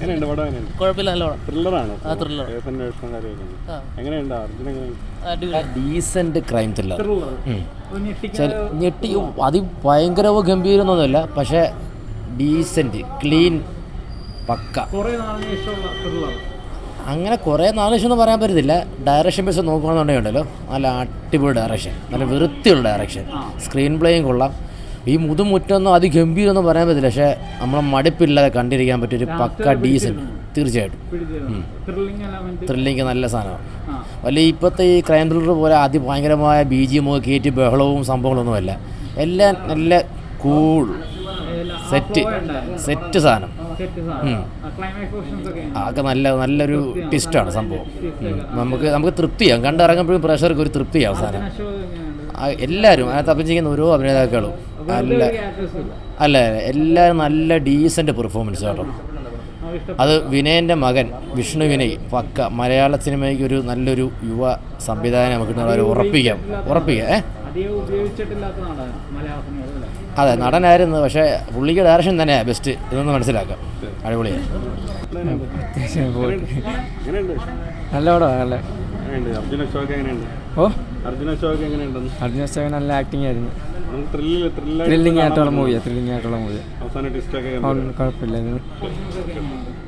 എങ്ങനെയുണ്ട് പടം? എങ്ങനെയുണ്ട്? കുഴപ്പമില്ല, നല്ല പടം. ത്രില്ലറാണോ? ത്രില്ലർ. എങ്ങനെയുണ്ട്? Arjuna decent crime thriller. ഞെട്ടി അതിഭയങ്കരവോ ഗംഭീരമൊന്നുമല്ല, പക്ഷേ ഡീസന്റ് ക്ലീൻ പക്ക. അങ്ങനെ കുറേ നാല് ലക്ഷം ഒന്നും പറയാൻ പറ്റത്തില്ല. ഡയറക്ഷൻ ബേസ് നോക്കുകയാണെന്നുണ്ടെങ്കിലോ നല്ല അടിപൊളി ഡയറക്ഷൻ, നല്ല വൃത്തിയുള്ള ഡയറക്ഷൻ, സ്ക്രീൻ പ്ലേയും കൊള്ളാം. ഈ മുതുമുറ്റൊന്നും അതിഗംഭീരമൊന്നും പറയാൻ പറ്റില്ല, പക്ഷേ നമ്മളെ മടുപ്പില്ലാതെ കണ്ടിരിക്കാൻ പറ്റിയൊരു പക്ക ഡീസൻറ്റ്. തീർച്ചയായിട്ടും ത്രില്ലിങ് നല്ല സാധനമാണ്. വലിയ ഇപ്പോഴത്തെ ഈ ക്രൈം ത്രില്ലർ പോലെ അതിഭയങ്കരമായ BGM കയറ്റി ബഹളവും സംഭവങ്ങളൊന്നുമല്ല. എല്ലാം നല്ല കൂൾ സെറ്റ് സാധനം. അതൊക്കെ നല്ലൊരു ട്വിസ്റ്റാണ് സംഭവം. നമുക്ക് തൃപ്തിയാവും, കണ്ടിറങ്ങുമ്പോഴും പ്രേക്ഷകർക്ക് ഒരു തൃപ്തിയാവും സാധനം. എല്ലാവരും അതിനകത്ത് അഭിനയിക്കുന്ന ഓരോ അഭിനേതാക്കളും അല്ല എല്ലാവരും നല്ല ഡീസൻറ്റ് പെർഫോമൻസ് കേട്ടോ. അത് വിനയൻ്റെ മകൻ വിഷ്ണു വിനയ് പക്ക മലയാള സിനിമയ്ക്ക് ഒരു നല്ലൊരു യുവ സംവിധാനം നമുക്ക് ഉറപ്പിക്കാം. അതെ, നടനായിരുന്നു, പക്ഷേ പുള്ളിക്ക് ഡയറക്ഷൻ തന്നെയാണ് ബെസ്റ്റ്. ഇതൊന്ന് മനസ്സിലാക്കാം. അടിപൊളിയാണ്. നല്ല പടമാണ്. അർജുന അശോകൻ നല്ല ആക്ടിങ് ആയിരുന്നു. ത്രില്ലിംഗ് ആയിട്ടുള്ള മൂവിയാണ്. കുഴപ്പമില്ല,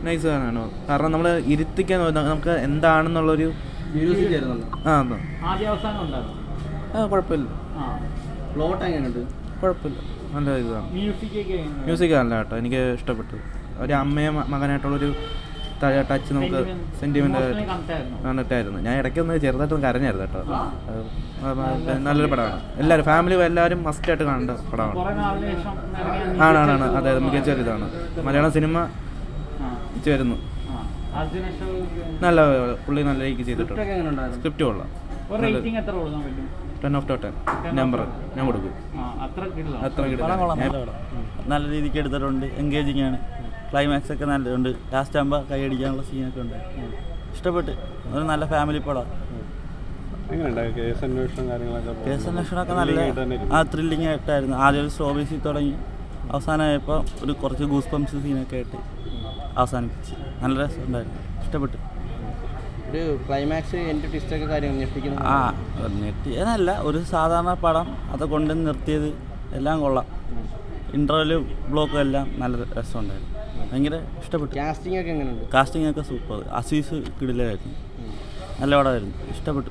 നൈസ് സാധനമാണോ? കാരണം നമ്മൾ ഇരുത്തിക്കാൻ നമുക്ക് എന്താണെന്നുള്ളൊരു കുഴപ്പമില്ല. കുഴപ്പമില്ല, നല്ല ഇതാണ്. മ്യൂസിക് നല്ല കേട്ടോ, എനിക്ക് ഇഷ്ടപ്പെട്ടു. ഒരു അമ്മയും മകനായിട്ടുള്ളൊരു ടച്ച് നമുക്ക് സെൻറ്റിമെൻ്റ് കണ്ടിട്ടായിരുന്നു. ഞാൻ ഇടയ്ക്കൊന്ന് ചെറുതായിട്ടൊന്ന് കരഞ്ഞായിരുന്നു കേട്ടോ. നല്ലൊരു പടമാണ്. എല്ലാവരും ഫാമിലി എല്ലാവരും മസ്റ്റായിട്ട് കാണേണ്ട പടമാണ്. ആണ് അതെ, മികച്ചൊരിതാണ്. മലയാളം സിനിമ വരുന്നു. നല്ല പുള്ളി നല്ല രീതിക്ക് ചെയ്തിട്ടുണ്ട്. സ്ക്രിപ്റ്റ് കൊള്ളാം. 10/10 നമ്പർ ഞാൻ കൊടുക്കും. അത്ര നല്ല രീതിക്ക് എടുത്തിട്ടുണ്ട്. എൻഗേജിങ് ആണ്. ക്ലൈമാക്സ് ഒക്കെ നല്ലതുണ്ട്. ലാസ്റ്റ് ആകുമ്പോൾ കൈയടിക്കാനുള്ള സീനൊക്കെ ഉണ്ട്. ഇഷ്ടപ്പെട്ട്. ഒരു നല്ല ഫാമിലി പടം. കേസ് അന്വേഷണമൊക്കെ നല്ല ത്രില്ലിംഗ് ആയിട്ടായിരുന്നു. ആദ്യം ഒരു സ്ലോ ബേസിൽ തുടങ്ങി അവസാനമായപ്പോൾ ഒരു കുറച്ച് ഗൂസ് പംപ്സ് സീനൊക്കെ ആയിട്ട് അവസാനിപ്പിച്ച് നല്ല രസമുണ്ടായിരുന്നു. ഇഷ്ടപ്പെട്ടു. ഒരു ക്ലൈമാക്സ് എൻ്റെ ട്വിസ്റ്റൊക്കെ കാര്യങ്ങൾ ഞെട്ടിയതല്ല, ഒരു സാധാരണ പടം അത് കൊണ്ട് നിർത്തിയത് എല്ലാം കൊള്ളാം. ഇൻ്റർവെല് ബ്ലോക്കും എല്ലാം നല്ല രസമുണ്ടായിരുന്നു. ഭയങ്കര ഇഷ്ടപ്പെട്ടു. കാസ്റ്റിംഗ് ഒക്കെ എങ്ങനെയുണ്ട്? കാസ്റ്റിംഗ് ഒക്കെ സൂപ്പർ. അസീസ് കിടിലായിരുന്നു. നല്ല പടമായിരുന്നു. ഇഷ്ടപ്പെട്ടു.